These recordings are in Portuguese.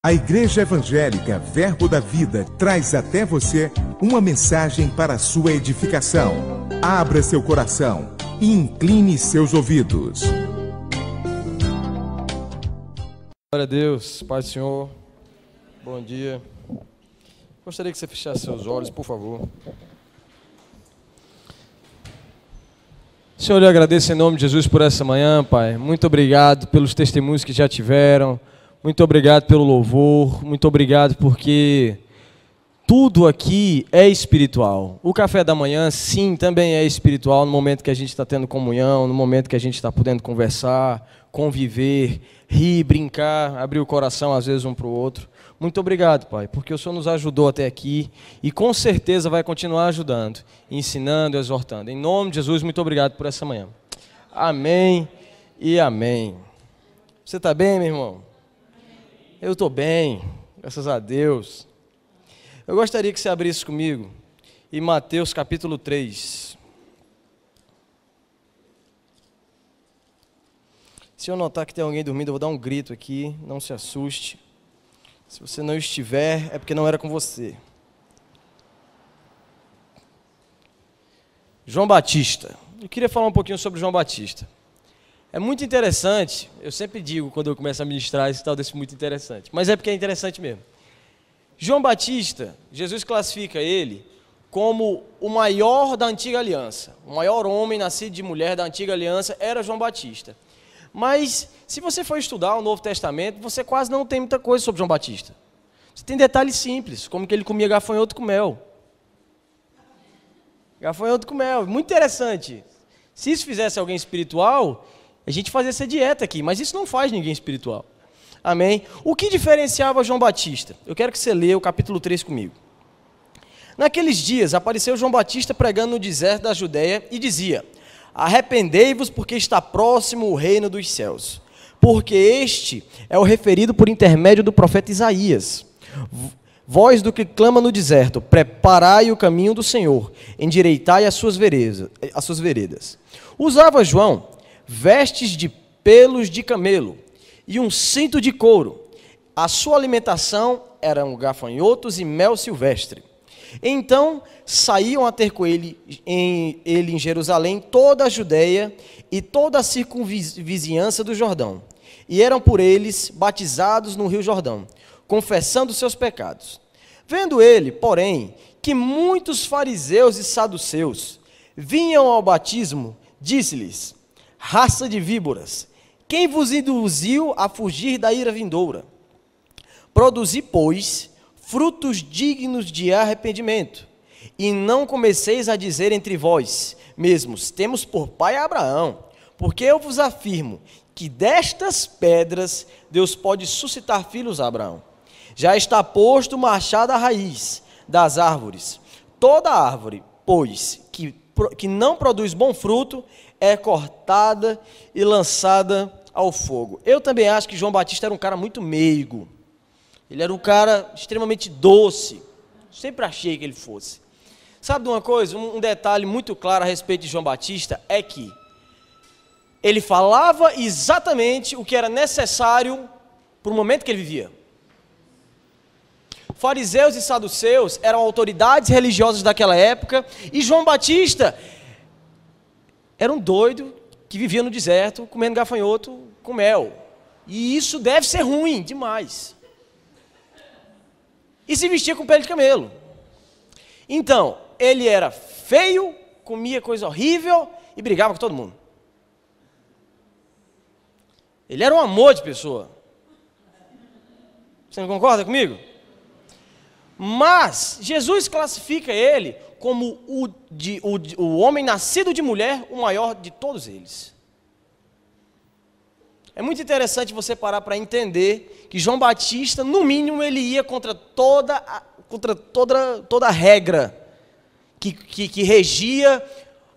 A Igreja Evangélica Verbo da Vida traz até você uma mensagem para a sua edificação. Abra seu coração e incline seus ouvidos. Glória a Deus, Pai do Senhor, bom dia. Gostaria que você fechasse seus olhos, por favor. Senhor, eu agradeço em nome de Jesus por essa manhã, Pai. Muito obrigado pelos testemunhos que já tiveram. Muito obrigado pelo louvor. Muito obrigado porque tudo aqui é espiritual. O café da manhã, sim, também é espiritual no momento que a gente está tendo comunhão, no momento que a gente está podendo conversar, conviver, rir, brincar, abrir o coração às vezes um para o outro. Muito obrigado, Pai, porque o Senhor nos ajudou até aqui e com certeza vai continuar ajudando, ensinando, exortando. Em nome de Jesus, muito obrigado por essa manhã. Amém e amém. Você está bem, meu irmão? Eu estou bem, graças a Deus. Eu gostaria que você abrisse comigo em Mateus capítulo 3. Se eu notar que tem alguém dormindo, eu vou dar um grito aqui, não se assuste. Se você não estiver, é porque não era com você. João Batista. Eu queria falar um pouquinho sobre João Batista. É muito interessante, eu sempre digo quando eu começo a ministrar esse tal desse muito interessante, mas é porque é interessante mesmo. João Batista, Jesus classifica ele como o maior da antiga aliança. O maior homem nascido de mulher da antiga aliança era João Batista. Mas, se você for estudar o Novo Testamento, você quase não tem muita coisa sobre João Batista. Você tem detalhes simples, como que ele comia gafanhoto com mel. Gafanhoto com mel, muito interessante. Se isso fizesse alguém espiritual, a gente fazia essa dieta aqui, mas isso não faz ninguém espiritual. Amém? O que diferenciava João Batista? Eu quero que você leia o capítulo 3 comigo. Naqueles dias, apareceu João Batista pregando no deserto da Judéia e dizia: arrependei-vos, porque está próximo o reino dos céus. Porque este é o referido por intermédio do profeta Isaías. Voz do que clama no deserto: preparai o caminho do Senhor, endireitai as suas veredas. Usava João vestes de pelos de camelo e um cinto de couro. A sua alimentação eram gafanhotos e mel silvestre. Então saíam a ter com ele em Jerusalém toda a Judeia e toda a circunvizinhança do Jordão, e eram por eles batizados no rio Jordão, confessando seus pecados. Vendo ele, porém, que muitos fariseus e saduceus vinham ao batismo, disse-lhes: raça de víboras, quem vos induziu a fugir da ira vindoura? Produzi, pois, frutos dignos de arrependimento, e não comeceis a dizer entre vós mesmos: temos por pai Abraão, porque eu vos afirmo que destas pedras Deus pode suscitar filhos a Abraão. Já está posto o machado à raiz das árvores. Toda árvore, pois, que não produz bom fruto, é cortada e lançada ao fogo. Eu também acho que João Batista era um cara muito meigo. Ele era um cara extremamente doce. Sempre achei que ele fosse. Sabe de uma coisa? Um detalhe muito claro a respeito de João Batista é que ele falava exatamente o que era necessário para o momento que ele vivia. Fariseus e saduceus eram autoridades religiosas daquela época, e João Batista era um doido que vivia no deserto comendo gafanhoto com mel. E isso deve ser ruim demais. E se vestia com pele de camelo. Então, ele era feio, comia coisa horrível e brigava com todo mundo. Ele era um amor de pessoa. Você não concorda comigo? Mas Jesus classifica ele como o homem nascido de mulher, o maior de todos eles. É muito interessante você parar para entender que João Batista, no mínimo, ele ia contra toda a regra que regia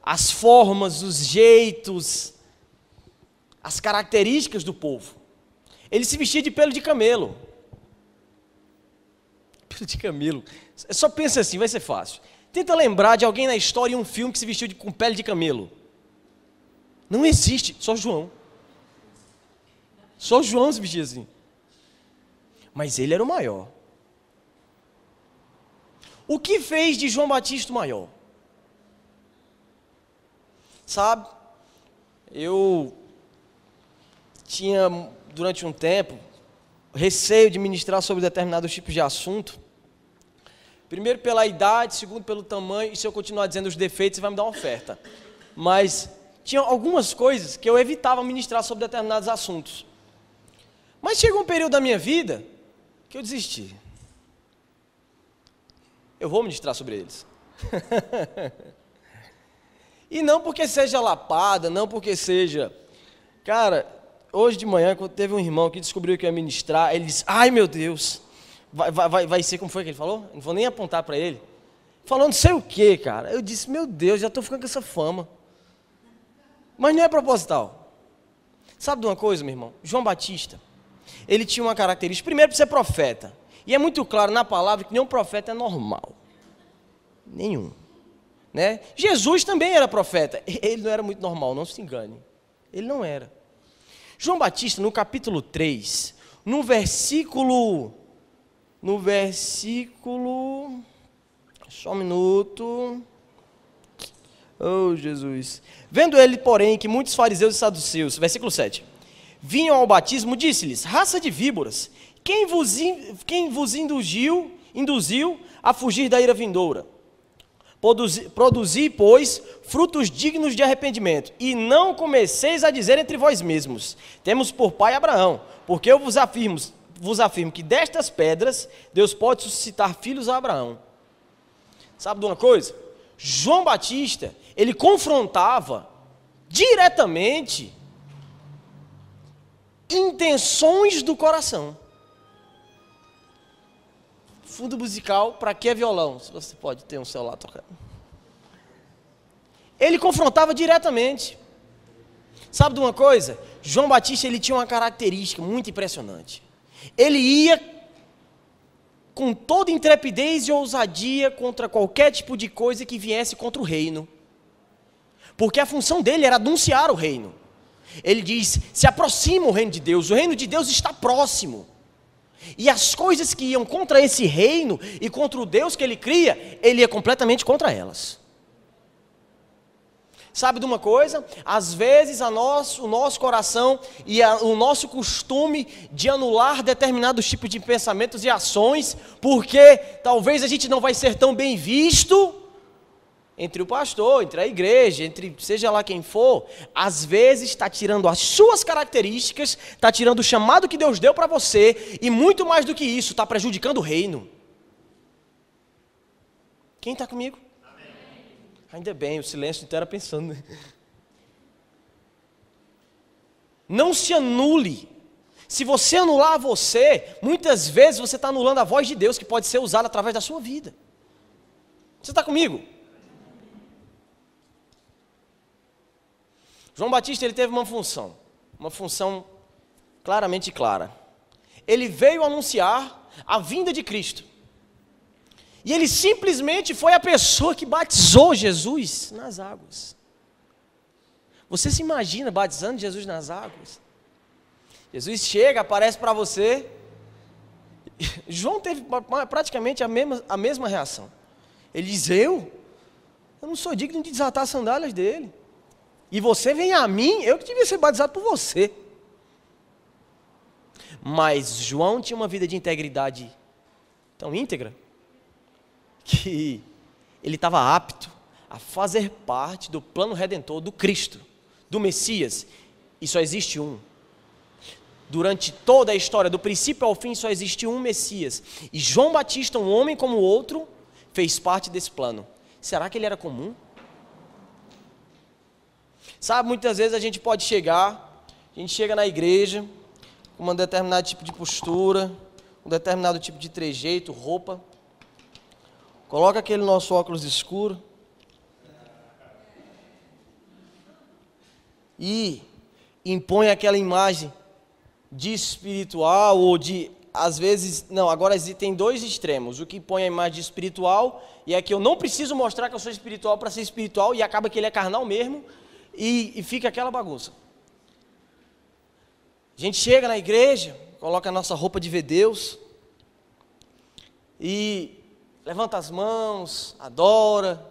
as formas, os jeitos, as características do povo. Ele se vestia de pelo de camelo. Pelo de camelo. Só pensa assim, vai ser fácil. Tenta lembrar de alguém na história em um filme que se vestiu com pele de camelo. Não existe, só João. Só João se vestia assim. mas ele era o maior. O que fez de João Batista o maior? Sabe, eu tinha, durante um tempo, receio de ministrar sobre determinados tipos de assunto. Primeiro pela idade, segundo pelo tamanho, e se eu continuar dizendo os defeitos, você vai me dar uma oferta. Mas tinha algumas coisas que eu evitava ministrar sobre determinados assuntos. Mas chegou um período da minha vida que eu desisti. Eu vou ministrar sobre eles. E não porque seja lapada, não porque seja... Cara, hoje de manhã, quando teve um irmão que descobriu que ia ministrar, ele disse, ai meu Deus, vai ser como foi que ele falou? Não vou nem apontar para ele. Falou não sei o que, cara. Eu disse, meu Deus, já estou ficando com essa fama. Mas não é proposital. Sabe de uma coisa, meu irmão? João Batista, ele tinha uma característica, primeiro por ser profeta. E é muito claro na palavra que nenhum profeta é normal. Nenhum. Né? Jesus também era profeta. Ele não era muito normal, não se engane. Ele não era. João Batista, no capítulo 3, no versículo... Só um minuto. Oh, Jesus. Vendo ele, porém, que muitos fariseus e saduceus, versículo 7, vinham ao batismo, disse-lhes, raça de víboras, quem vos induziu a fugir da ira vindoura? Produzi, pois, frutos dignos de arrependimento, e não comeceis a dizer entre vós mesmos, temos por pai Abraão, porque eu vos afirmo que destas pedras, Deus pode suscitar filhos a Abraão. Sabe de uma coisa? João Batista, ele confrontava diretamente intenções do coração. Fundo musical, para que violão? Se você pode ter um celular tocando. Ele confrontava diretamente. Sabe de uma coisa? João Batista, ele tinha uma característica muito impressionante. Ele ia com toda intrepidez e ousadia contra qualquer tipo de coisa que viesse contra o reino. Porque a função dele era anunciar o reino. Ele diz, se aproxima o reino de Deus está próximo. E as coisas que iam contra esse reino e contra o Deus que ele cria, ele ia completamente contra elas. Sabe de uma coisa? Às vezes o nosso coração e o nosso costume de anular determinados tipos de pensamentos e ações, porque talvez a gente não vai ser tão bem visto entre o pastor, entre a igreja, entre seja lá quem for, às vezes está tirando as suas características, está tirando o chamado que Deus deu para você, e muito mais do que isso, está prejudicando o reino. Quem está comigo? Amém. Ainda bem, o silêncio inteiro era pensando. Né? Não se anule. Se você anular você, muitas vezes você está anulando a voz de Deus, que pode ser usada através da sua vida. Você está comigo? João Batista, ele teve uma função claramente clara. Ele veio anunciar a vinda de Cristo. E ele simplesmente foi a pessoa que batizou Jesus nas águas. Você se imagina batizando Jesus nas águas? Jesus chega, aparece para você. João teve praticamente a mesma reação. Ele diz, eu não sou digno de desatar as sandálias dele. E você vem a mim, eu que devia ser batizado por você. Mas João tinha uma vida de integridade tão íntegra, que ele estava apto a fazer parte do plano redentor do Cristo, do Messias. E só existe um. Durante toda a história, do princípio ao fim, só existe um Messias. E João Batista, um homem como o outro, fez parte desse plano. Será que ele era comum? Sabe, muitas vezes a gente chega na igreja com um determinado tipo de postura, um determinado tipo de trejeito, roupa, coloca aquele nosso óculos escuro e impõe aquela imagem de espiritual ou de, às vezes, não, agora tem dois extremos, o que impõe a imagem de espiritual e é que eu não preciso mostrar que eu sou espiritual para ser espiritual e acaba que ele é carnal mesmo. E fica aquela bagunça. A gente chega na igreja, coloca a nossa roupa de ver Deus, e levanta as mãos, adora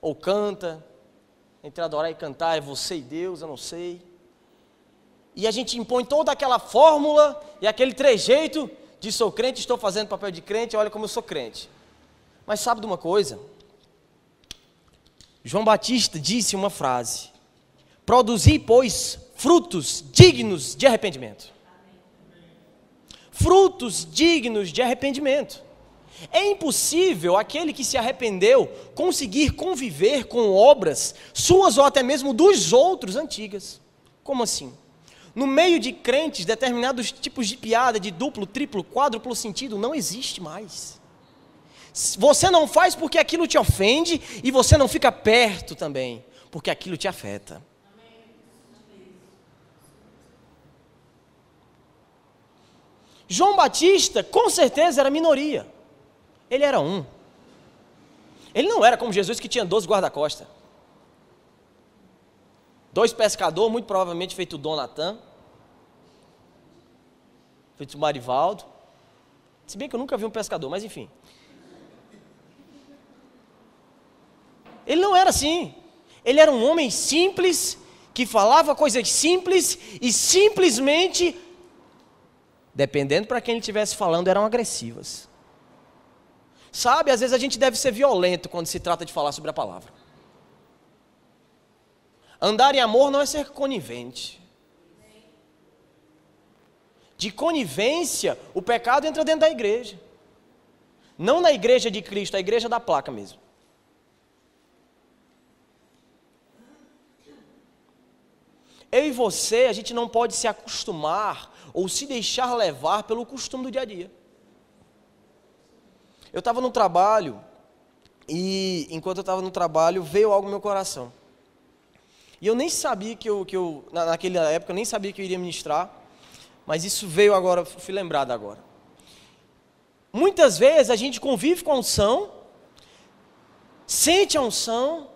ou canta. Entre adorar e cantar é você e Deus, eu não sei. E a gente impõe toda aquela fórmula e aquele trejeito de sou crente, estou fazendo papel de crente, olha como eu sou crente. Mas sabe de uma coisa? João Batista disse uma frase: produzi, pois, frutos dignos de arrependimento. Frutos dignos de arrependimento. É impossível aquele que se arrependeu conseguir conviver com obras suas ou até mesmo dos outros antigas. Como assim? No meio de crentes, determinados tipos de piada de duplo, triplo, quádruplo sentido não existe mais. Você não faz porque aquilo te ofende e você não fica perto também, porque aquilo te afeta. João Batista, com certeza, era minoria. Ele era um. Ele não era como Jesus, que tinha 12 guarda-costas. 2 pescadores, muito provavelmente feito Dom Natan, feito Marivaldo. Se bem que eu nunca vi um pescador, mas enfim. Ele não era assim. Ele era um homem simples, que falava coisas simples e simplesmente, dependendo para quem ele estivesse falando, eram agressivas. Sabe, às vezes a gente deve ser violento quando se trata de falar sobre a palavra. Andar em amor não é ser conivente. De conivência, o pecado entra dentro da igreja. Não na igreja de Cristo, a igreja da placa mesmo. Eu e você, a gente não pode se acostumar ou se deixar levar pelo costume do dia a dia. Eu estava no trabalho e enquanto eu estava no trabalho veio algo no meu coração. E eu nem sabia naquela época, eu nem sabia que eu iria ministrar, mas isso veio agora, fui lembrado agora. Muitas vezes a gente convive com a unção, sente a unção,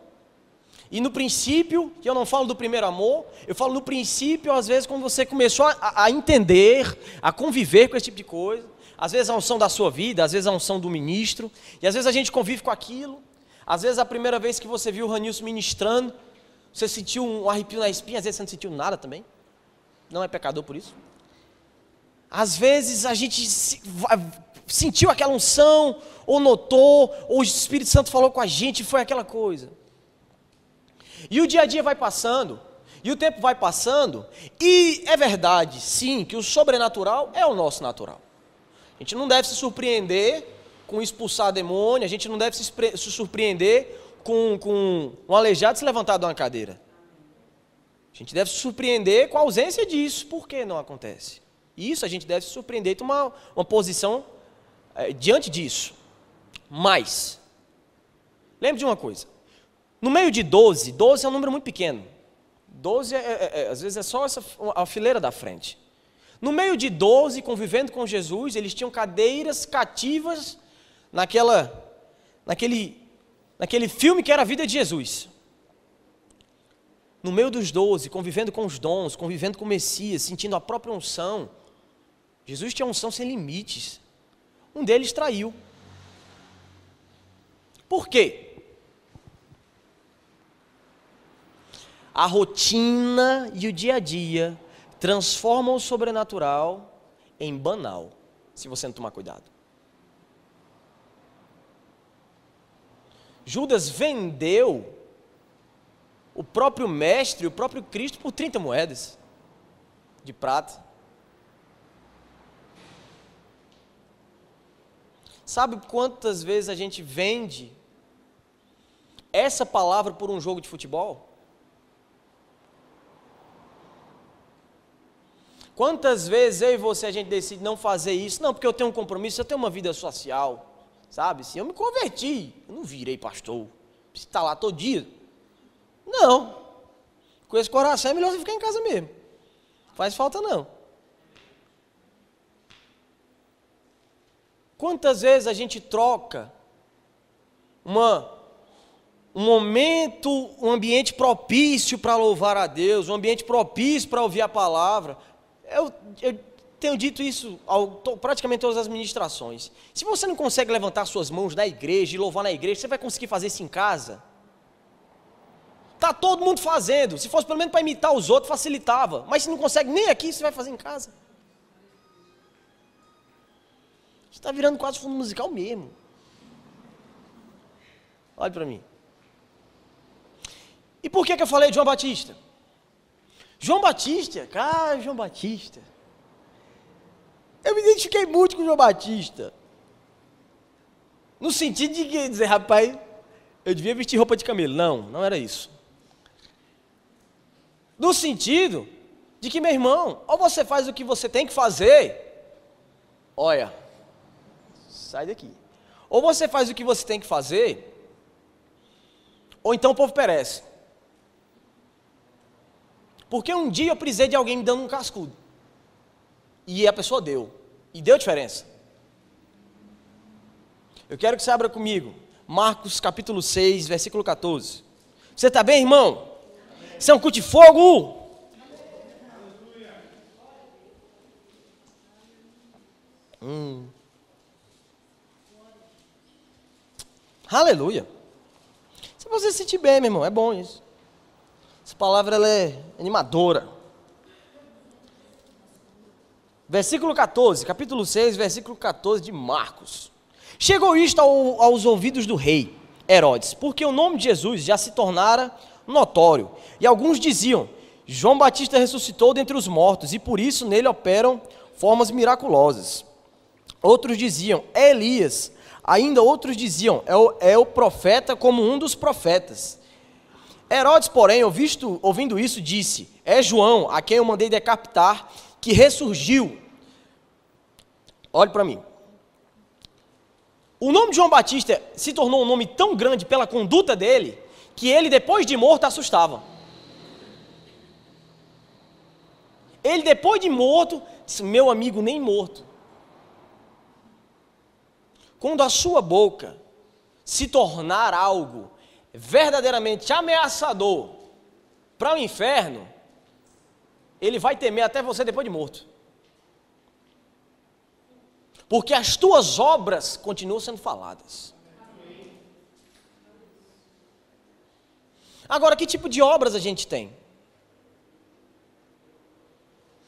e no princípio, que eu não falo do primeiro amor, eu falo no princípio, às vezes, quando você começou a entender, a conviver com esse tipo de coisa, às vezes a unção da sua vida, às vezes a unção do ministro, e às vezes a gente convive com aquilo, às vezes a primeira vez que você viu o Ranilson ministrando, você sentiu um arrepio na espinha, às vezes você não sentiu nada também, não é pecador por isso. Às vezes a gente sentiu aquela unção, ou notou, ou o Espírito Santo falou com a gente, e foi aquela coisa. E o dia a dia vai passando, e o tempo vai passando, e é verdade, sim, que o sobrenatural é o nosso natural. A gente não deve se surpreender com expulsar demônio, a gente não deve se surpreender com um aleijado se levantar de uma cadeira. A gente deve se surpreender com a ausência disso. Por que não acontece? Isso a gente deve se surpreender e tomar uma posição diante disso. Mas, lembre de uma coisa. No meio de 12 é um número muito pequeno. 12 às vezes é só a fileira da frente. No meio de 12, convivendo com Jesus, eles tinham cadeiras cativas naquele filme que era a vida de Jesus. No meio dos 12, convivendo com os dons, convivendo com o Messias, sentindo a própria unção. Jesus tinha unção sem limites. Um deles traiu. Por quê? A rotina e o dia a dia transformam o sobrenatural em banal, se você não tomar cuidado. Judas vendeu o próprio mestre, o próprio Cristo, por 30 moedas de prata. Sabe quantas vezes a gente vende essa palavra por um jogo de futebol? Quantas vezes eu e você a gente decide não fazer isso? Não, porque eu tenho um compromisso, eu tenho uma vida social, sabe? Se eu me converti, eu não virei pastor, preciso estar lá todo dia. Não, com esse coração é melhor você ficar em casa mesmo, não faz falta não. Quantas vezes a gente troca um momento, um ambiente propício para louvar a Deus, um ambiente propício para ouvir a palavra. tenho dito isso praticamente todas as ministrações. Se você não consegue levantar suas mãos na igreja e louvar na igreja, você vai conseguir fazer isso em casa? Está todo mundo fazendo. Se fosse pelo menos para imitar os outros, facilitava. Mas se não consegue nem aqui, você vai fazer em casa. Você está virando quase fundo musical mesmo. Olha para mim. E por que eu falei de João Batista? João Batista, cara, João Batista. Eu me identifiquei muito com João Batista. No sentido de dizer, rapaz, eu devia vestir roupa de camelo. Não era isso. No sentido de que, meu irmão, ou você faz o que você tem que fazer, olha, sai daqui. Ou você faz o que você tem que fazer, ou então o povo perece. Porque um dia eu precisei de alguém me dando um cascudo. E a pessoa deu. E deu diferença. Eu quero que você abra comigo. Marcos capítulo 6, versículo 14. Você está bem, irmão? Isso é um culto de fogo? Aleluia. Se você se sentir bem, meu irmão, é bom isso. Essa palavra ela é animadora. Versículo 14, capítulo 6, versículo 14 de Marcos. Chegou isto aos ouvidos do rei Herodes, porque o nome de Jesus já se tornara notório. E alguns diziam, João Batista ressuscitou dentre os mortos, e por isso nele operam formas miraculosas. Outros diziam, é Elias. Ainda outros diziam, é o profeta como um dos profetas. Herodes, porém, ouvindo isso, disse, é João, a quem eu mandei decapitar, que ressurgiu. Olhe para mim. O nome de João Batista se tornou um nome tão grande pela conduta dele, que ele, depois de morto, assustava. Ele, depois de morto, disse, meu amigo, nem morto. Quando a sua boca se tornar algo verdadeiramente ameaçador para o inferno, ele vai temer até você depois de morto. Porque as tuas obras continuam sendo faladas. Agora, que tipo de obras a gente tem?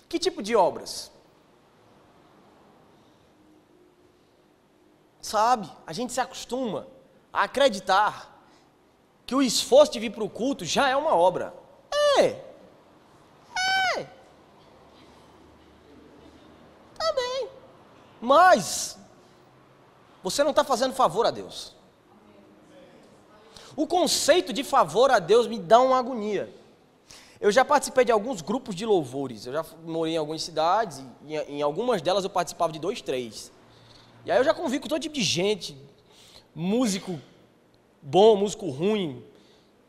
Que tipo de obras? Sabe, a gente se acostuma a acreditar que o esforço de vir para o culto já é uma obra. Tá bem. Mas você não está fazendo favor a Deus. O conceito de favor a Deus me dá uma agonia. Eu já participei de alguns grupos de louvores. Eu já morei em algumas cidades e em algumas delas eu participava de 2, 3. E aí eu já convivi com todo tipo de gente, músico bom, músico ruim,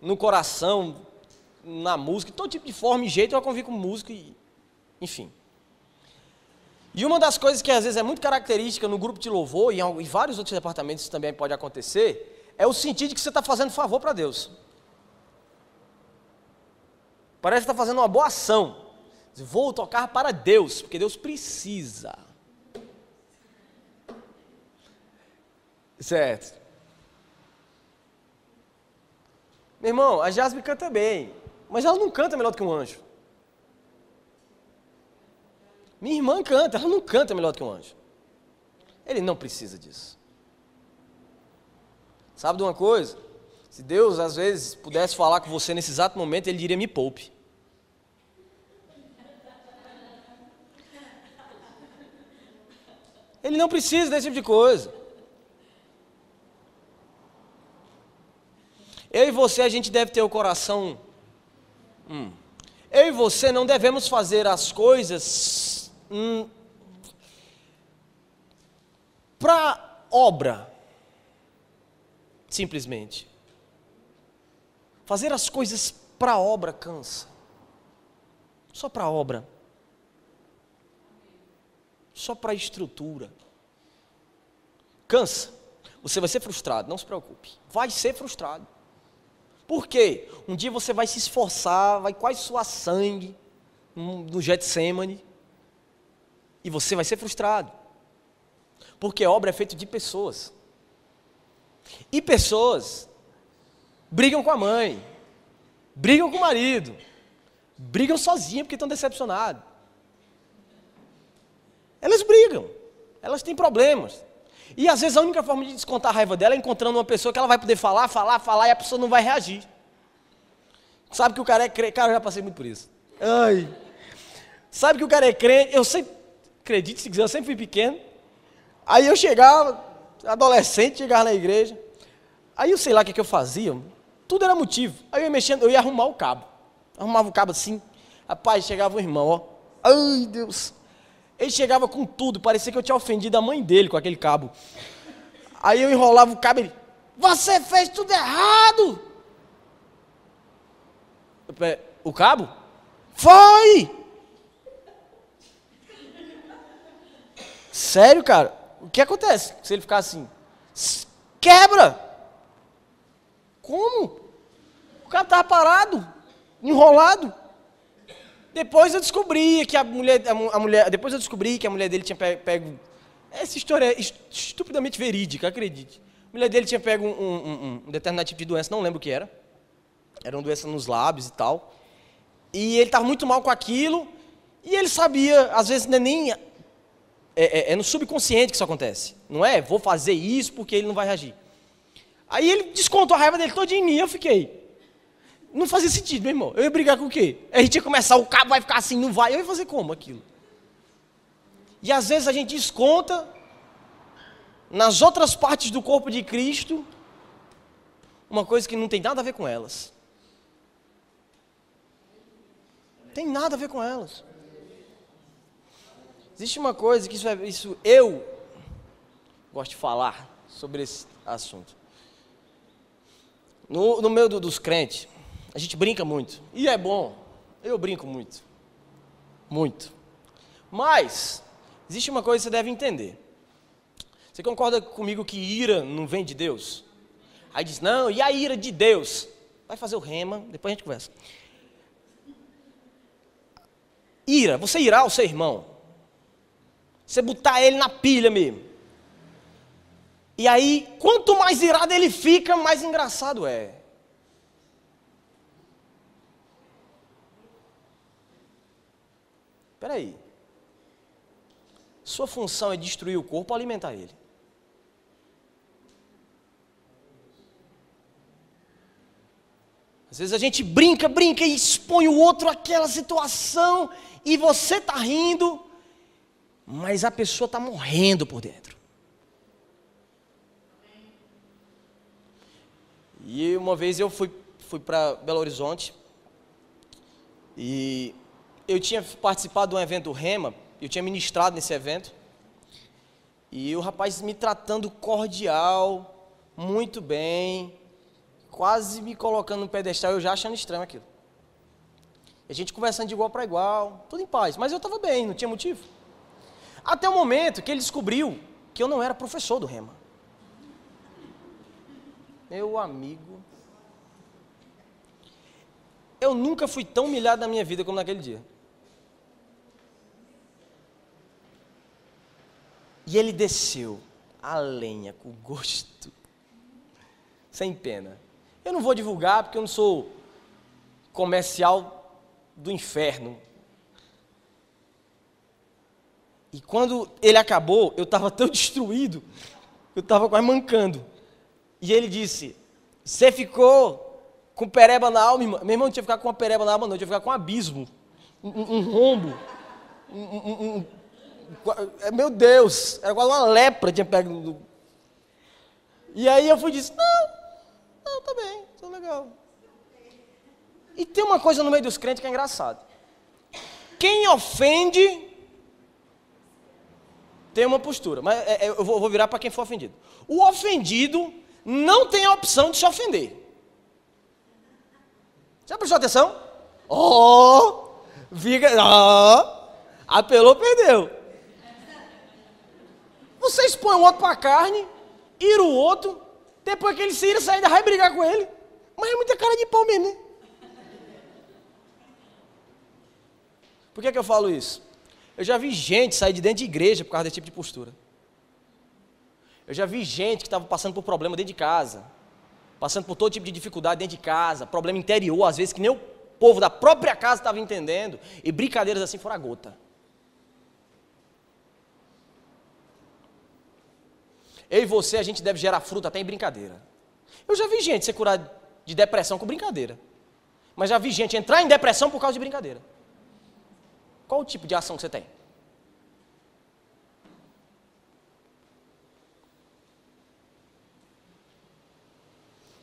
no coração, na música, todo tipo de forma e jeito eu convivi com músico, enfim. E uma das coisas que às vezes é muito característica no grupo de louvor, e em vários outros departamentos isso também pode acontecer, é o sentido de que você está fazendo favor para Deus. Parece que está fazendo uma boa ação. Vou tocar para Deus, porque Deus precisa. Certo. Meu irmão, a Jasmine canta bem, mas ela não canta melhor do que um anjo. Minha irmã canta, ela não canta melhor do que um anjo. Ele não precisa disso. Sabe de uma coisa? Se Deus, às vezes, pudesse falar com você nesse exato momento, Ele diria, me poupe. Ele não precisa desse tipo de coisa. Eu e você, a gente deve ter o coração... Eu e você não devemos fazer as coisas para obra, simplesmente. Fazer as coisas para obra cansa. Só para obra. Só para estrutura. Cansa. Você vai ser frustrado, não se preocupe. Vai ser frustrado. Por quê? Um dia você vai se esforçar, vai quase suar sangue no Getsemane. E você vai ser frustrado. Porque a obra é feita de pessoas. E pessoas brigam com a mãe, brigam com o marido, brigam sozinhas porque estão decepcionadas. Elas brigam, elas têm problemas. E às vezes a única forma de descontar a raiva dela é encontrando uma pessoa que ela vai poder falar e a pessoa não vai reagir. Sabe que o cara é crente? Cara, eu já passei muito por isso. Ai. Sabe que o cara é crente? Eu sempre, acredite se quiser, eu sempre fui pequeno. Aí eu chegava, adolescente, chegava na igreja. Aí eu sei lá o que eu fazia. Tudo era motivo. Aí eu ia mexendo, eu ia arrumar o cabo. Arrumava o cabo assim. Rapaz, chegava o irmão, ó. Ai, Deus. Ele chegava com tudo, parecia que eu tinha ofendido a mãe dele com aquele cabo. Aí eu enrolava o cabo e ele, você fez tudo errado! O cabo? Foi! Sério, cara? O que acontece se ele ficar assim? Quebra! Como? O cara estava parado, enrolado. Depois eu descobri que a mulher dele tinha pego. Essa história é estupidamente verídica, acredite. A mulher dele tinha pego um determinado tipo de doença, não lembro o que era. Era uma doença nos lábios e tal. E ele estava muito mal com aquilo. E ele sabia, às vezes não é nem. É no subconsciente que isso acontece. Não é, vou fazer isso porque ele não vai reagir. Aí ele descontou a raiva dele toda em mim e eu fiquei. Não fazia sentido, meu irmão. Eu ia brigar com o quê? A gente ia começar, o cabo vai ficar assim, não vai. Eu ia fazer como aquilo? E às vezes a gente desconta nas outras partes do corpo de Cristo uma coisa que não tem nada a ver com elas. Tem nada a ver com elas. Existe uma coisa que isso eu gosto de falar sobre esse assunto. No meio dos crentes, a gente brinca muito. E é bom. Eu brinco muito. Muito. Mas, existe uma coisa que você deve entender. Você concorda comigo que ira não vem de Deus? Aí diz, não, e a ira de Deus? Vai fazer o rema, depois a gente conversa. Ira, você irar o seu irmão. Você botar ele na pilha mesmo. E aí, quanto mais irado ele fica, mais engraçado é. Espera aí. Sua função é destruir o corpo ou alimentar ele? Às vezes a gente brinca e expõe o outro àquela situação e você está rindo, mas a pessoa está morrendo por dentro. E uma vez eu fui para Belo Horizonte e eu tinha participado de um evento Rema, eu tinha ministrado nesse evento, e o rapaz me tratando cordial, muito bem, quase me colocando no pedestal, eu já achando estranho aquilo. E a gente conversando de igual para igual, tudo em paz, mas eu estava bem, não tinha motivo. Até o momento que ele descobriu que eu não era professor do Rema. Meu amigo, eu nunca fui tão humilhado na minha vida como naquele dia. E ele desceu a lenha com gosto, sem pena. Eu não vou divulgar porque eu não sou comercial do inferno. E quando ele acabou, eu estava tão destruído, eu estava quase mancando. E ele disse, você ficou com pereba na alma, irmão? Meu irmão não tinha ficado com uma pereba na alma, não, tinha ficado com um abismo, um rombo, meu Deus, era quase uma lepra, tinha pego. E aí eu fui e disse, não, tá bem, tá legal. E tem uma coisa no meio dos crentes que é engraçado. Quem ofende tem uma postura, mas eu vou virar para quem for ofendido. O ofendido não tem a opção de se ofender. Já prestou atenção? Apelou, perdeu. Você expõe o outro para a carne, ira o outro, depois que ele se ira, você ainda vai brigar com ele. Mas é muita cara de pau mesmo, né? Por que eu falo isso? Eu já vi gente sair de dentro de igreja por causa desse tipo de postura. Eu já vi gente que estava passando por problema dentro de casa, passando por todo tipo de dificuldade dentro de casa, problema interior, às vezes que nem o povo da própria casa estava entendendo, e brincadeiras assim foram a gota. Eu e você, a gente deve gerar fruto até em brincadeira. Eu já vi gente ser curada de depressão com brincadeira, mas já vi gente entrar em depressão por causa de brincadeira. Qual o tipo de ação que você tem?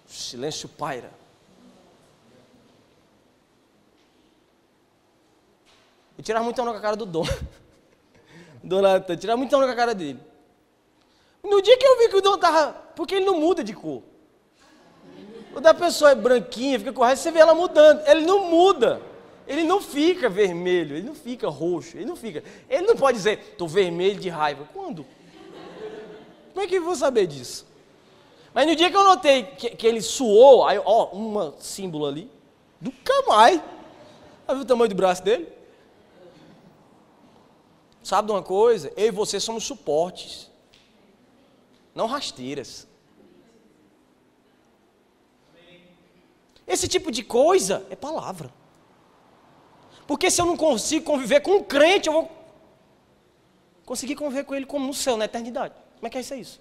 Silêncio paira. Eu tirava muita onda com a cara do Dom. Donatan, tirava muita onda com a cara dele. No dia que eu vi que o Dom tava... Porque ele não muda de cor. Quando a pessoa é branquinha, fica com raiva, você vê ela mudando. Ele não muda. Ele não fica vermelho, ele não fica roxo, ele não fica... Ele não pode dizer, estou vermelho de raiva. Quando? Como é que eu vou saber disso? Mas no dia que eu notei que ele suou, aí, ó, um símbolo ali, nunca mais. Viu o tamanho do braço dele? Sabe de uma coisa? Eu e você somos suportes, não rasteiras. Esse tipo de coisa é palavra. Porque se eu não consigo conviver com um crente, eu vou conseguir conviver com ele como no céu, na eternidade. Como é que é isso?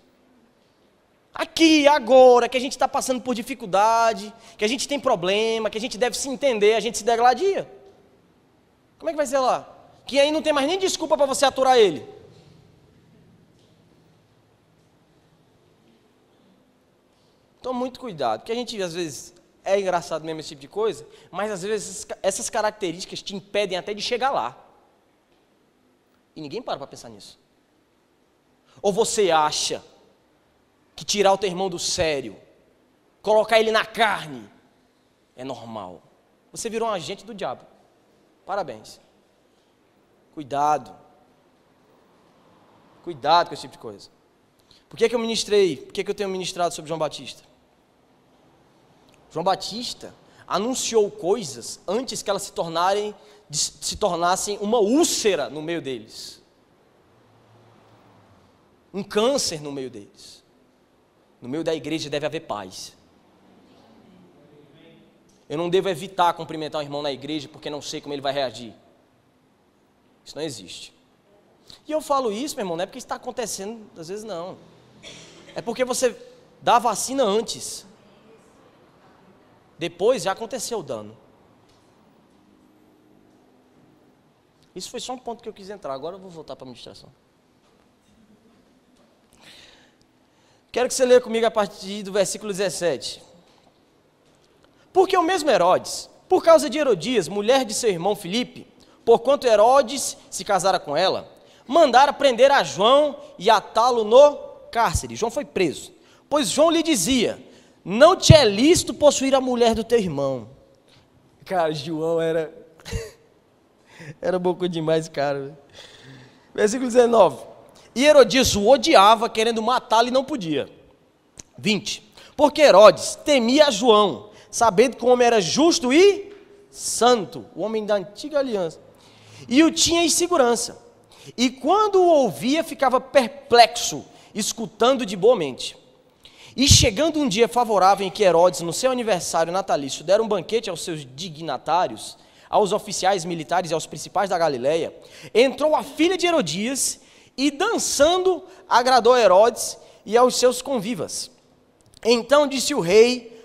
Aqui, agora, que a gente está passando por dificuldade, que a gente tem problema, que a gente deve se entender, a gente se degladia. Como é que vai ser lá? Que aí não tem mais nem desculpa para você aturar ele. Tome muito cuidado, porque a gente às vezes é engraçado mesmo esse tipo de coisa, mas às vezes essas características te impedem até de chegar lá. E ninguém para pensar nisso. Ou você acha que tirar o teu irmão do sério, colocar ele na carne, é normal? Você virou um agente do diabo. Parabéns. Cuidado. Cuidado com esse tipo de coisa. Por que eu ministrei? Por que eu tenho ministrado sobre João Batista? João Batista anunciou coisas antes que elas se tornassem uma úlcera no meio deles. Um câncer no meio deles. No meio da igreja deve haver paz. Eu não devo evitar cumprimentar o irmão na igreja porque não sei como ele vai reagir. Isso não existe. E eu falo isso, meu irmão, não é porque está acontecendo, às vezes não. É porque você dá a vacina antes. Depois já aconteceu o dano. Isso foi só um ponto que eu quis entrar, agora eu vou voltar para a administração. Quero que você leia comigo a partir do versículo 17. Porque o mesmo Herodes, por causa de Herodias, mulher de seu irmão Filipe, porquanto Herodes se casara com ela, mandara prender a João e atá-lo no cárcere. João foi preso, pois João lhe dizia, não te é lícito possuir a mulher do teu irmão. Cara, João era bocudo demais, cara. Versículo 19. E Herodias o odiava, querendo matá-lo e não podia. 20. Porque Herodes temia João, sabendo que o homem era justo e santo, o homem da antiga aliança, e o tinha em segurança. E quando o ouvia, ficava perplexo, escutando de boa mente. E chegando um dia favorável em que Herodes, no seu aniversário natalício, dera um banquete aos seus dignatários, aos oficiais militares e aos principais da Galileia, entrou a filha de Herodias e, dançando, agradou a Herodes e aos seus convivas. Então disse o rei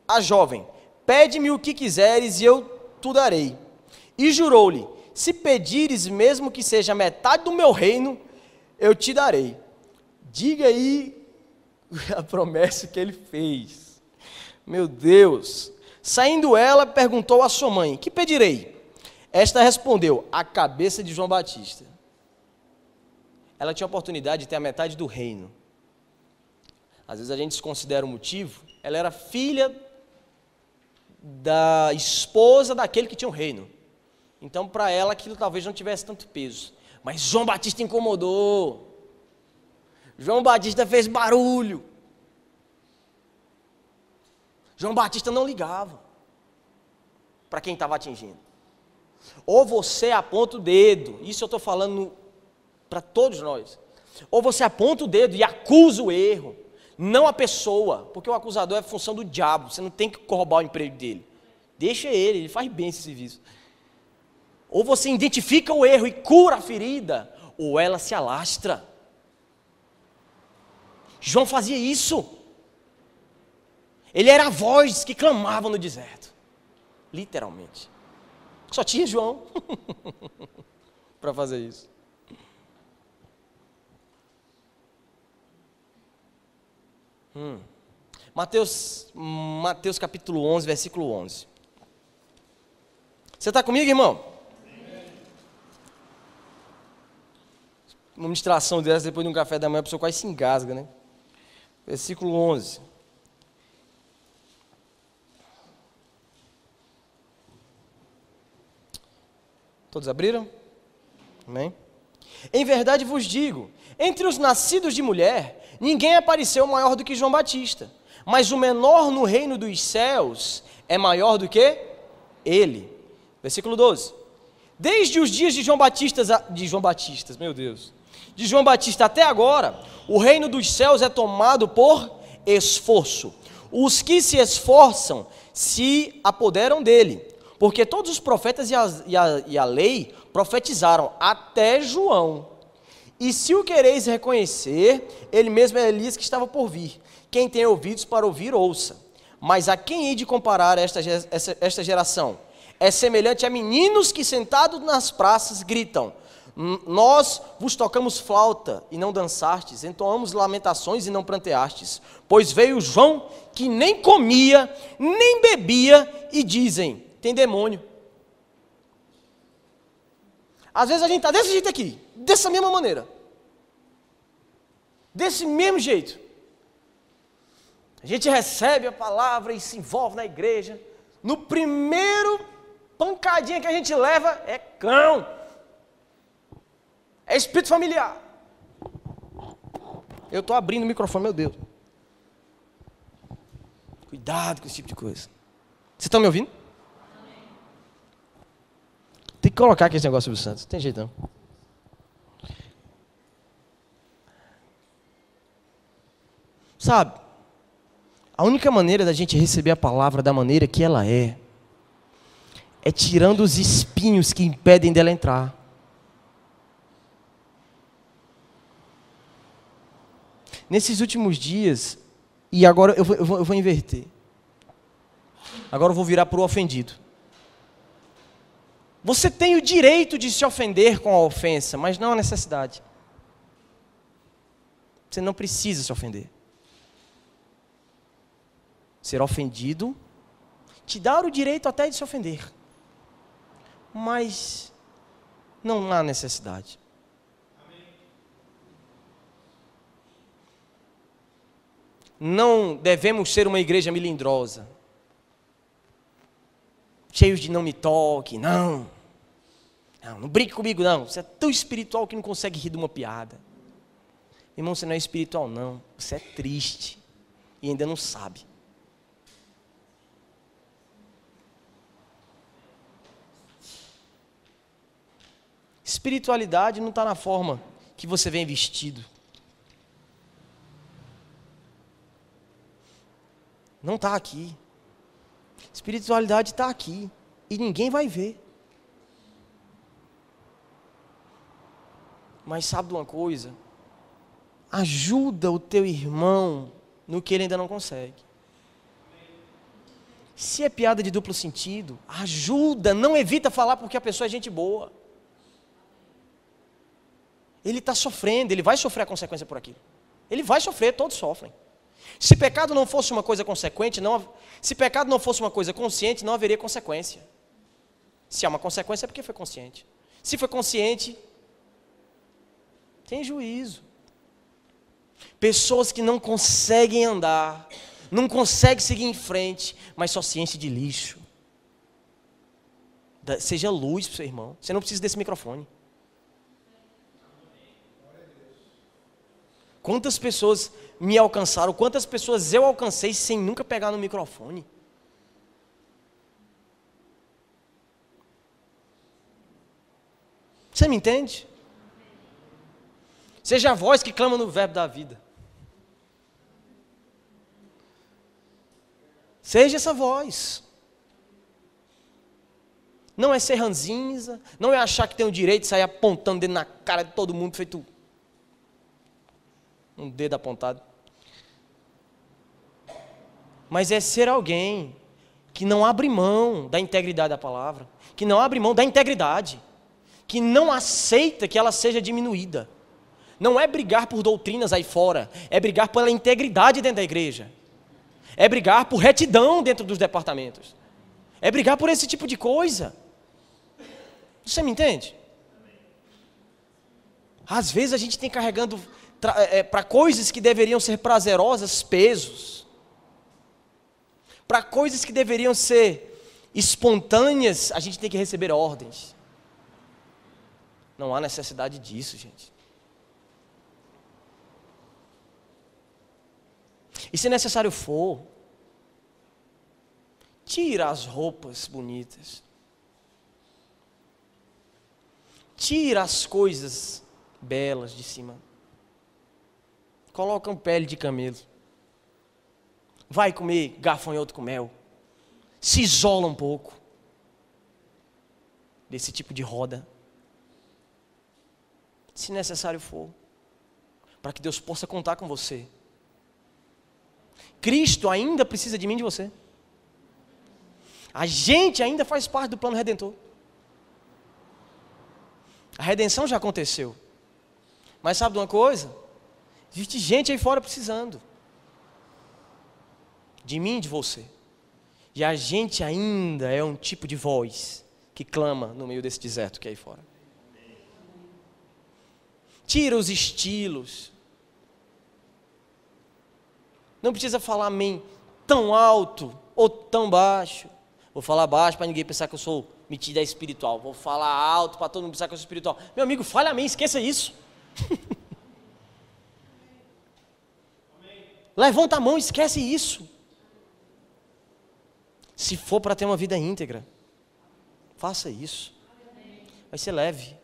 à jovem, pede-me o que quiseres e eu tu darei. E jurou-lhe, se pedires mesmo que seja metade do meu reino, eu te darei. Diga aí a promessa que ele fez. Meu Deus. Saindo ela, perguntou à sua mãe, que pedirei? Esta respondeu, a cabeça de João Batista. Ela tinha a oportunidade de ter a metade do reino. Às vezes a gente desconsidera o motivo. Ela era filha da esposa daquele que tinha o reino. Então, para ela, aquilo talvez não tivesse tanto peso. Mas João Batista incomodou. João Batista fez barulho. João Batista não ligava para quem estava atingindo. Ou você aponta o dedo, isso eu estou falando para todos nós. Ou você aponta o dedo e acusa o erro, não a pessoa, porque o acusador é função do diabo, você não tem que corroborar o emprego dele. Deixa ele faz bem esse serviço. Ou você identifica o erro e cura a ferida, ou ela se alastra. João fazia isso. Ele era a voz que clamava no deserto. Literalmente. Só tinha João para fazer isso. Mateus capítulo 11, versículo 11. Você está comigo, irmão? Uma ministração dessa depois de um café da manhã, a pessoa quase se engasga, né? Versículo 11. Todos abriram? Amém? Em verdade vos digo, entre os nascidos de mulher, ninguém apareceu maior do que João Batista, mas o menor no reino dos céus é maior do que ele. Versículo 12. Desde os dias de João Batista, até agora, o reino dos céus é tomado por esforço. Os que se esforçam se apoderam dele, porque todos os profetas e a lei profetizaram, até João. E se o quereis reconhecer, ele mesmo é Elias que estava por vir. Quem tem ouvidos para ouvir, ouça. Mas a quem hei de comparar esta geração? É semelhante a meninos que sentados nas praças gritam, nós vos tocamos flauta e não dançastes, entoamos lamentações e não pranteastes, pois veio João que nem comia, nem bebia, e dizem, tem demônio. Às vezes a gente está desse jeito aqui, dessa mesma maneira, desse mesmo jeito. A gente recebe a palavra e se envolve na igreja, no primeiro pancadinha que a gente leva é cão, é espírito familiar. Eu estou abrindo o microfone, meu Deus. Cuidado com esse tipo de coisa. Vocês estão me ouvindo? Tem que colocar aqui esse negócio do Santos, não tem jeito não. Sabe, a única maneira da gente receber a palavra da maneira que ela é tirando os espinhos que impedem dela entrar. Nesses últimos dias, e agora eu vou inverter. Agora eu vou virar para o ofendido. Você tem o direito de se ofender com a ofensa, mas não a necessidade. Você não precisa se ofender. Ser ofendido te dá o direito até de se ofender. Mas não há necessidade. Não devemos ser uma igreja melindrosa, cheios de não me toque, não brinque comigo não, você é tão espiritual que não consegue rir de uma piada. Irmão, você não é espiritual não, você é triste e ainda não sabe. Espiritualidade não está na forma que você vem vestido. Não está aqui. Espiritualidade está aqui. E ninguém vai ver. Mas sabe de uma coisa? Ajuda o teu irmão no que ele ainda não consegue. Se é piada de duplo sentido, ajuda, não evita falar porque a pessoa é gente boa. Ele está sofrendo, ele vai sofrer a consequência por aquilo. Ele vai sofrer, todos sofrem. Se pecado não fosse uma coisa consequente, se pecado não fosse uma coisa consciente, não haveria consequência. Se há uma consequência é porque foi consciente. Se foi consciente, tem juízo. Pessoas que não conseguem andar, não conseguem seguir em frente, mas só se enche de lixo. Seja luz para o seu irmão. Você não precisa desse microfone. Quantas pessoas me alcançaram, quantas pessoas eu alcancei sem nunca pegar no microfone? Você me entende? Seja a voz que clama no verbo da vida. Seja essa voz. Não é ser ranzinza, não é achar que tem o direito de sair apontando dedo na cara de todo mundo, feito um dedo apontado. Mas é ser alguém que não abre mão da integridade da palavra, que não abre mão da integridade, que não aceita que ela seja diminuída. Não é brigar por doutrinas aí fora, é brigar pela integridade dentro da igreja. É brigar por retidão dentro dos departamentos. É brigar por esse tipo de coisa. Você me entende? Às vezes a gente tem carregando para coisas que deveriam ser prazerosas, pesos. Para coisas que deveriam ser espontâneas, a gente tem que receber ordens. Não há necessidade disso, gente. E se necessário for, tira as roupas bonitas. Tira as coisas belas de cima. Coloca pele de camelo. Vai comer gafanhoto com mel. Se isola um pouco desse tipo de roda. Se necessário for, para que Deus possa contar com você. Cristo ainda precisa de mim e de você. A gente ainda faz parte do plano redentor. A redenção já aconteceu. Mas sabe de uma coisa? Existe gente aí fora precisando. De mim e de você. E a gente ainda é um tipo de voz que clama no meio desse deserto que é aí fora. Tira os estilos. Não precisa falar amém tão alto ou tão baixo. Vou falar baixo para ninguém pensar que eu sou metido a espiritual. Vou falar alto para todo mundo pensar que eu sou espiritual. Meu amigo, fale amém, esqueça isso. Levanta a mão, esquece isso. Se for para ter uma vida íntegra, faça isso. Vai ser leve.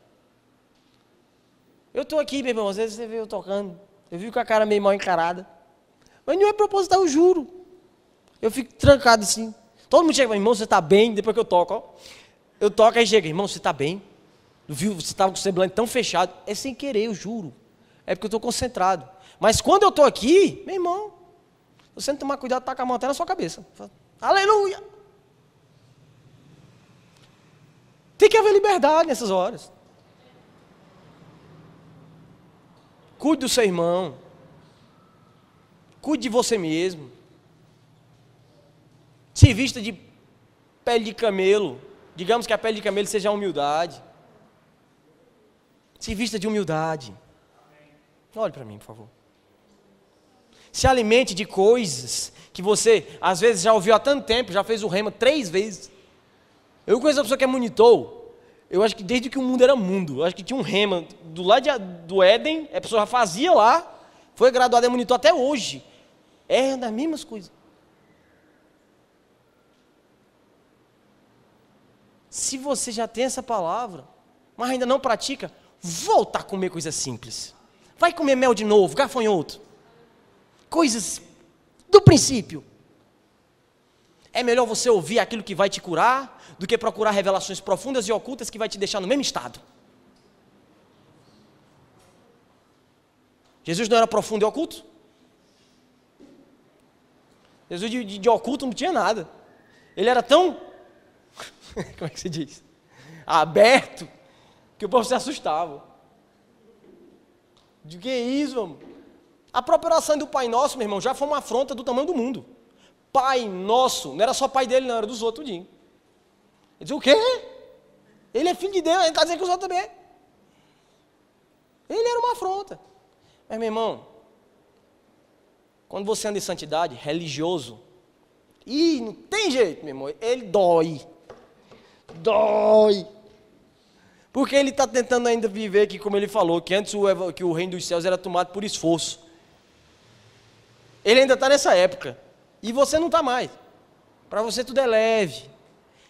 Eu estou aqui, meu irmão, às vezes você vê eu tocando. Eu vi com a cara meio mal encarada. Mas não é proposital, eu juro. Eu fico trancado assim. Todo mundo chega para mim, irmão, você está bem? Depois que eu toco, ó. Eu toco, aí chega, irmão, você está bem? Viu? Você estava com o semblante tão fechado. É sem querer, eu juro. É porque eu estou concentrado. Mas quando eu estou aqui, meu irmão, se você não tomar cuidado, taca a mão até na sua cabeça. Aleluia! Tem que haver liberdade nessas horas. Cuide do seu irmão. Cuide de você mesmo. Se vista de pele de camelo. Digamos que a pele de camelo seja a humildade. Se vista de humildade. Olhe para mim, por favor. Se alimente de coisas que você, às vezes, já ouviu há tanto tempo, já fez o rema 3 vezes. Eu conheço uma pessoa que é monitor. Eu acho que desde que o mundo era mundo, eu acho que tinha um rema do lado do Éden, a pessoa já fazia lá, foi graduada em monitor até hoje. É das mesmas coisas. Se você já tem essa palavra, mas ainda não pratica, volta a comer coisas simples. Vai comer mel de novo, gafanhoto. Coisas do princípio. É melhor você ouvir aquilo que vai te curar, do que procurar revelações profundas e ocultas que vai te deixar no mesmo estado. Jesus não era profundo e oculto? Jesus de oculto não tinha nada. Ele era tão, como é que se diz? Aberto, que o povo se assustava. De que é isso, vamos? A própria oração do Pai Nosso, meu irmão, já foi uma afronta do tamanho do mundo. Pai Nosso, não era só pai dele, não, era dos outros. Ele dizia, o quê? Ele é filho de Deus, ele está dizendo que os outros também. Ele era uma afronta. Mas, meu irmão, quando você anda em santidade, religioso, não tem jeito, meu irmão, ele dói. Dói. Porque ele está tentando ainda viver aqui, como ele falou, que antes que o reino dos céus era tomado por esforço. Ele ainda está nessa época. E você não está mais. Para você tudo é leve.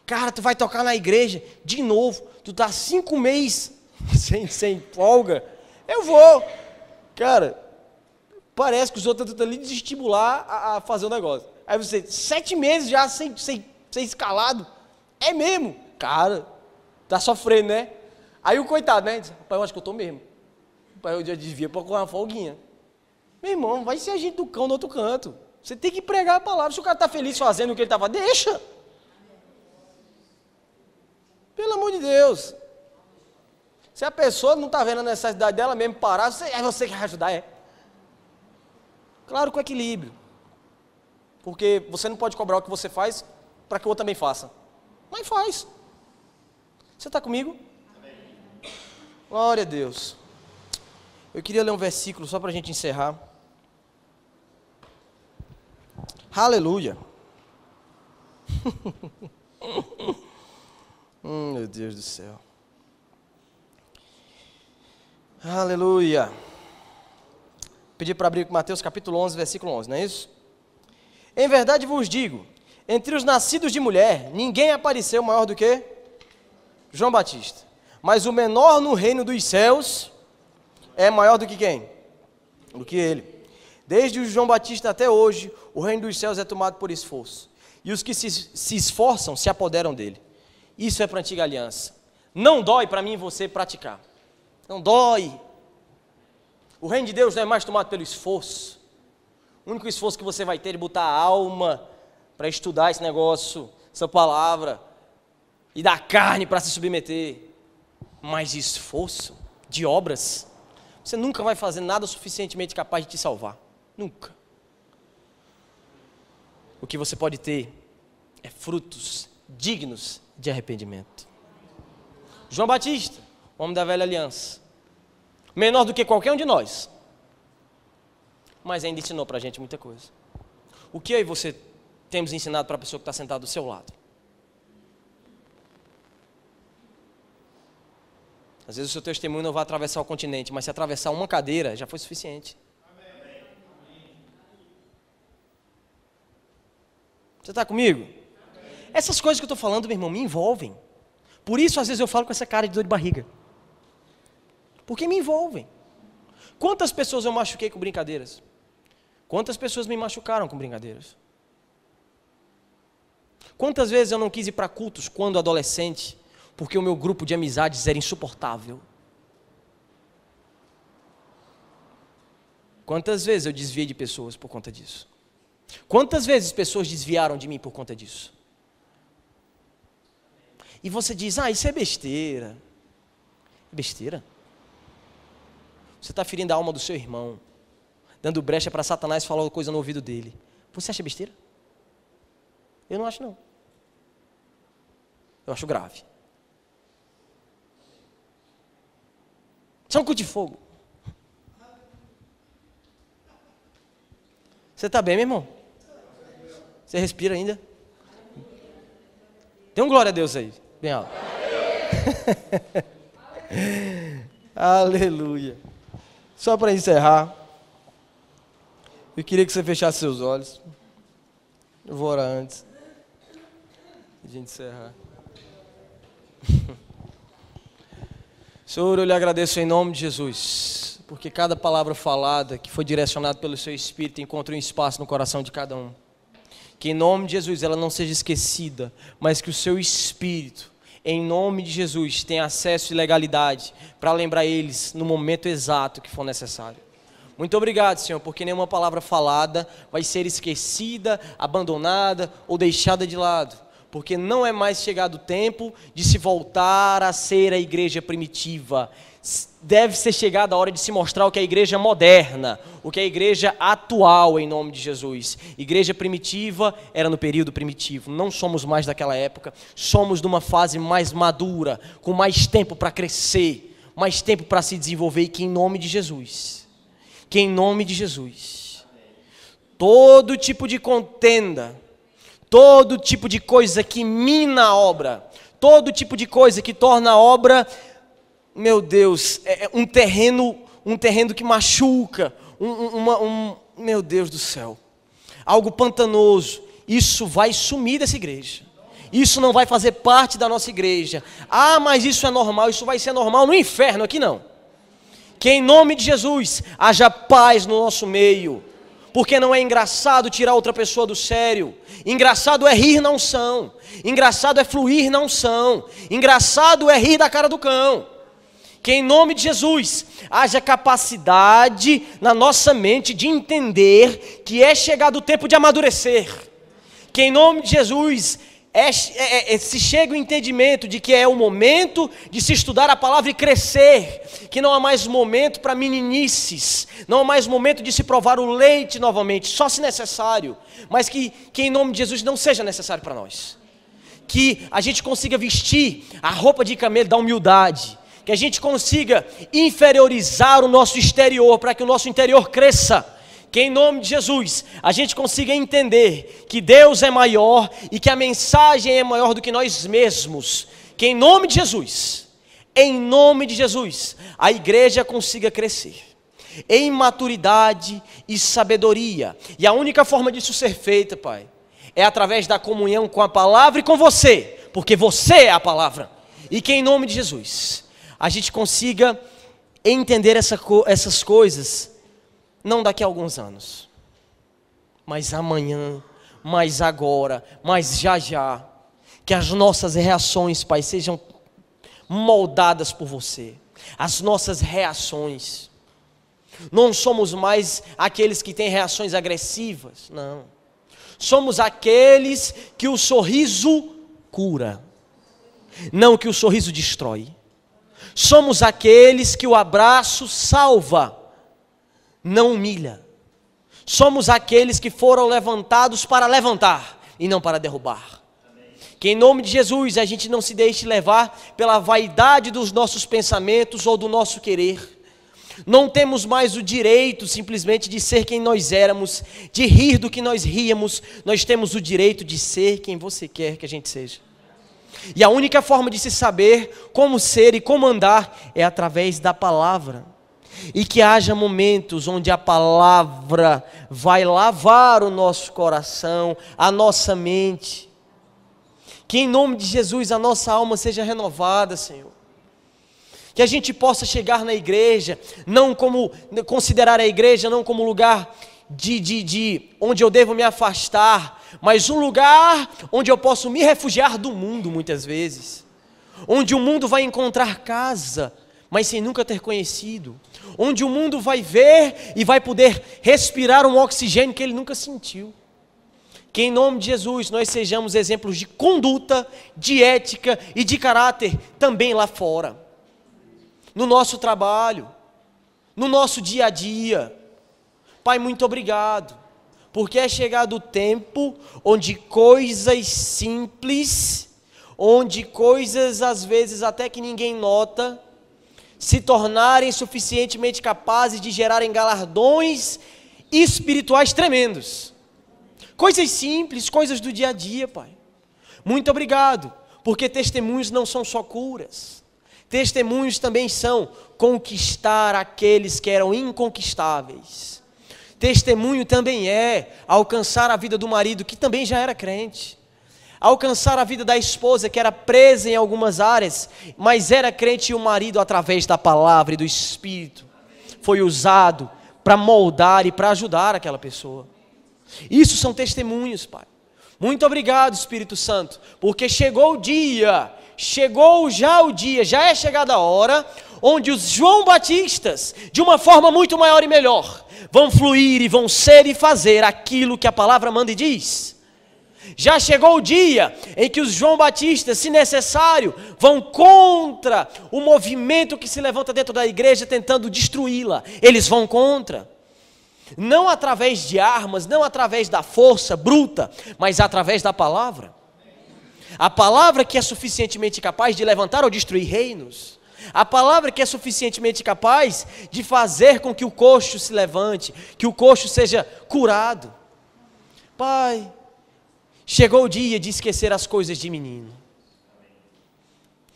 Cara, tu vai tocar na igreja de novo. Tu está 5 meses sem folga, eu vou. Cara, parece que os outros estão ali desestimular a fazer o negócio. Aí você, 7 meses já sem escalado, é mesmo? Cara, tá sofrendo, né? Aí o coitado, né? Diz, pai, eu acho que eu tô mesmo. Pai, eu já devia procurar uma folguinha. Meu irmão, vai ser a gente do cão no outro canto. Você tem que pregar a palavra. Se o cara tá feliz fazendo o que ele estava, deixa. Pelo amor de Deus. Se a pessoa não está vendo a necessidade dela mesmo parar, é você que vai ajudar, é. Claro, com equilíbrio. Porque você não pode cobrar o que você faz para que o outro também faça. Mas faz. Você está comigo? Amém. Glória a Deus. Eu queria ler um versículo só para a gente encerrar. Aleluia. Meu Deus do céu. Aleluia. Pedi para abrir com Mateus capítulo 11, versículo 11, não é isso? Em verdade vos digo, entre os nascidos de mulher, ninguém apareceu maior do que João Batista. Mas o menor no reino dos céus é maior do que quem? Do que ele. Desde o João Batista até hoje, o reino dos céus é tomado por esforço. E os que se esforçam se apoderam dele. Isso é para a antiga aliança. Não dói para mim e você praticar. Não dói. O reino de Deus não é mais tomado pelo esforço. O único esforço que você vai ter é botar a alma para estudar esse negócio, essa palavra, e dar carne para se submeter. Mas esforço de obras, você nunca vai fazer nada suficientemente capaz de te salvar. Nunca. O que você pode ter é frutos dignos de arrependimento. João Batista, homem da velha aliança, menor do que qualquer um de nós, mas ainda ensinou para a gente muita coisa. O que eu e você temos ensinado para a pessoa que está sentada do seu lado? Às vezes o seu testemunho não vai atravessar o continente, mas se atravessar uma cadeira já foi suficiente. Você está comigo? Essas coisas que eu estou falando, meu irmão, me envolvem. Por isso, às vezes, eu falo com essa cara de dor de barriga. Porque me envolvem. Quantas pessoas eu machuquei com brincadeiras? Quantas pessoas me machucaram com brincadeiras? Quantas vezes eu não quis ir para cultos quando adolescente, porque o meu grupo de amizades era insuportável? Quantas vezes eu desviei de pessoas por conta disso? Quantas vezes pessoas desviaram de mim por conta disso? E você diz, isso é besteira. É besteira? Você está ferindo a alma do seu irmão, dando brecha para Satanás falar coisa no ouvido dele. Você acha besteira? Eu não acho, não. Eu acho grave. Isso é um cu de fogo. Você está bem, meu irmão? Você respira ainda? Dê um glória a Deus aí, bem alto. Aleluia. Só para encerrar, eu queria que você fechasse seus olhos. Eu vou orar antes de a gente encerrar. Senhor, eu lhe agradeço em nome de Jesus, porque cada palavra falada que foi direcionada pelo seu Espírito encontra um espaço no coração de cada um. Que em nome de Jesus ela não seja esquecida, mas que o seu Espírito, em nome de Jesus, tenha acesso e legalidade para lembrar eles no momento exato que for necessário. Muito obrigado, Senhor, porque nenhuma palavra falada vai ser esquecida, abandonada ou deixada de lado, porque não é mais chegado o tempo de se voltar a ser a igreja primitiva. Deve ser chegada a hora de se mostrar o que é a igreja moderna, o que é a igreja atual, em nome de Jesus. Igreja primitiva era no período primitivo, não somos mais daquela época, somos de uma fase mais madura, com mais tempo para crescer, mais tempo para se desenvolver, e que em nome de Jesus, todo tipo de contenda, todo tipo de coisa que mina a obra, todo tipo de coisa que torna a obra, meu Deus, um terreno que machuca, meu Deus do céu, algo pantanoso, isso vai sumir dessa igreja. Isso não vai fazer parte da nossa igreja. Ah, mas isso é normal, isso vai ser normal no inferno, aqui não. Que em nome de Jesus haja paz no nosso meio. Porque não é engraçado tirar outra pessoa do sério. Engraçado é rir na unção. Engraçado é fluir na unção. Engraçado é rir da cara do cão. Que em nome de Jesus haja capacidade na nossa mente de entender que é chegado o tempo de amadurecer. Que em nome de Jesus se chega o entendimento de que é o momento de se estudar a palavra e crescer. Que não há mais momento para meninices. Não há mais momento de se provar o leite novamente, só se necessário. Mas que em nome de Jesus não seja necessário para nós. Que a gente consiga vestir a roupa de camelo da humildade. Que a gente consiga inferiorizar o nosso exterior para que o nosso interior cresça. Que em nome de Jesus a gente consiga entender que Deus é maior e que a mensagem é maior do que nós mesmos. Que em nome de Jesus, a igreja consiga crescer em maturidade e sabedoria. E a única forma disso ser feita, Pai, é através da comunhão com a palavra e com você, porque você é a palavra. E que em nome de Jesus a gente consiga entender essas coisas, não daqui a alguns anos, mas amanhã, mas agora, mas já já. Que as nossas reações, Pai, sejam moldadas por você. As nossas reações. Não somos mais aqueles que têm reações agressivas, não. Somos aqueles que o sorriso cura, não que o sorriso destrói. Somos aqueles que o abraço salva, não humilha. Somos aqueles que foram levantados para levantar e não para derrubar. Que em nome de Jesus a gente não se deixe levar pela vaidade dos nossos pensamentos ou do nosso querer. Não temos mais o direito simplesmente de ser quem nós éramos, de rir do que nós ríamos. Nós temos o direito de ser quem você quer que a gente seja. E a única forma de se saber como ser e como andar é através da palavra. E que haja momentos onde a palavra vai lavar o nosso coração, a nossa mente. Que em nome de Jesus a nossa alma seja renovada, Senhor. Que a gente possa chegar na igreja, não como considerar a igreja não como lugar de onde eu devo me afastar, mas um lugar onde eu posso me refugiar do mundo muitas vezes. Onde o mundo vai encontrar casa, mas sem nunca ter conhecido. Onde o mundo vai ver e vai poder respirar um oxigênio que ele nunca sentiu. Que em nome de Jesus nós sejamos exemplos de conduta, de ética e de caráter também lá fora. No nosso trabalho, no nosso dia a dia. Pai, muito obrigado, porque é chegado o tempo onde coisas simples, onde coisas às vezes até que ninguém nota, se tornarem suficientemente capazes de gerarem galardões espirituais tremendos. Coisas simples, coisas do dia a dia, Pai. Muito obrigado, porque testemunhos não são só curas. Testemunhos também são conquistar aqueles que eram inconquistáveis. Testemunho também é alcançar a vida do marido que também já era crente. Alcançar a vida da esposa que era presa em algumas áreas, mas era crente, e o marido, através da palavra e do Espírito, foi usado para moldar e para ajudar aquela pessoa. Isso são testemunhos, Pai. Muito obrigado, Espírito Santo, porque chegou o dia, já é chegada a hora, onde os João Batistas, de uma forma muito maior e melhor, vão fluir e vão ser e fazer aquilo que a palavra manda e diz. Já chegou o dia em que os João Batistas, se necessário, vão contra o movimento que se levanta dentro da igreja tentando destruí-la. Eles vão contra. Não através de armas, não através da força bruta, mas através da palavra. A palavra que é suficientemente capaz de levantar ou destruir reinos. A palavra que é suficientemente capaz de fazer com que o coxo se levante, que o coxo seja curado. Pai, chegou o dia de esquecer as coisas de menino.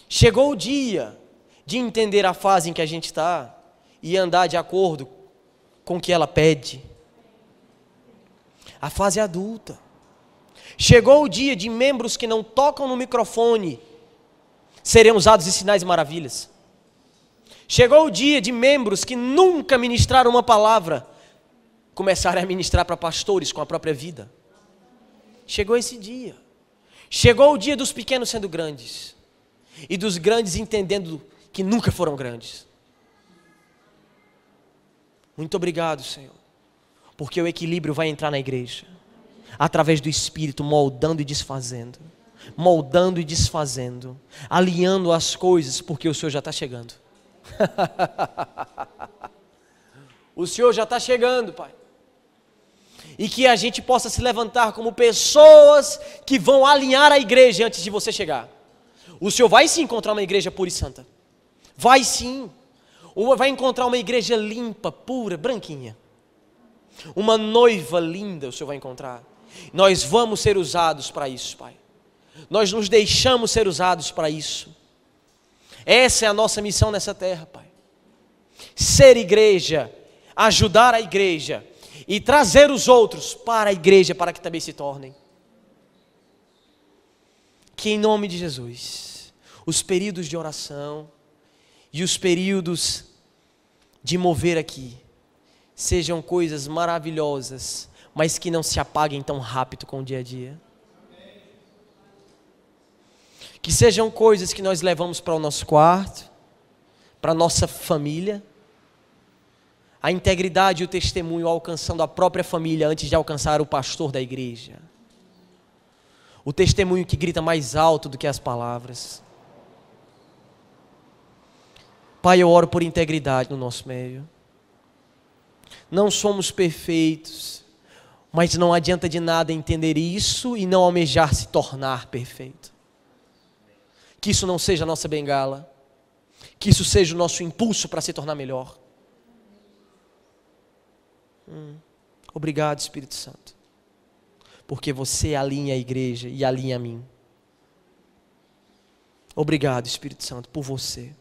Chegou o dia de entender a fase em que a gente está e andar de acordo com o que ela pede. A fase adulta. Chegou o dia de membros que não tocam no microfone serem usados em sinais e maravilhas. Chegou o dia de membros que nunca ministraram uma palavra começarem a ministrar para pastores com a própria vida. Chegou esse dia. Chegou o dia dos pequenos sendo grandes e dos grandes entendendo que nunca foram grandes. Muito obrigado, Senhor, porque o equilíbrio vai entrar na igreja através do Espírito, moldando e desfazendo, alinhando as coisas, porque o Senhor já está chegando. O Senhor já está chegando, Pai. E que a gente possa se levantar como pessoas que vão alinhar a igreja antes de você chegar. O Senhor vai sim encontrar uma igreja pura e santa. Vai sim. Ou vai encontrar uma igreja limpa, pura, branquinha. Uma noiva linda o Senhor vai encontrar. Nós vamos ser usados para isso, Pai. Nós nos deixamos ser usados para isso. Essa é a nossa missão nessa terra, Pai. Ser igreja, ajudar a igreja e trazer os outros para a igreja para que também se tornem. Que em nome de Jesus, os períodos de oração e os períodos de mover aqui sejam coisas maravilhosas, mas que não se apaguem tão rápido com o dia a dia. Que sejam coisas que nós levamos para o nosso quarto, para a nossa família, a integridade e o testemunho alcançando a própria família antes de alcançar o pastor da igreja. O testemunho que grita mais alto do que as palavras. Pai, eu oro por integridade no nosso meio. Não somos perfeitos, mas não adianta de nada entender isso e não almejar se tornar perfeito. Que isso não seja a nossa bengala, que isso seja o nosso impulso para se tornar melhor. Obrigado, Espírito Santo, porque você alinha a igreja e alinha a mim. Obrigado, Espírito Santo, por você.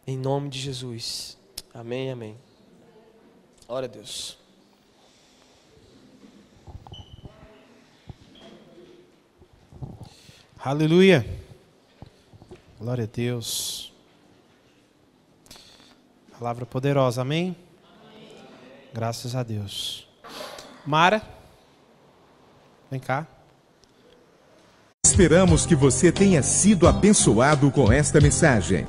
Em nome de Jesus. Amém, amém. Glória a Deus. Aleluia. Glória a Deus. Palavra poderosa, amém? Graças a Deus. Mara, vem cá. Esperamos que você tenha sido abençoado com esta mensagem.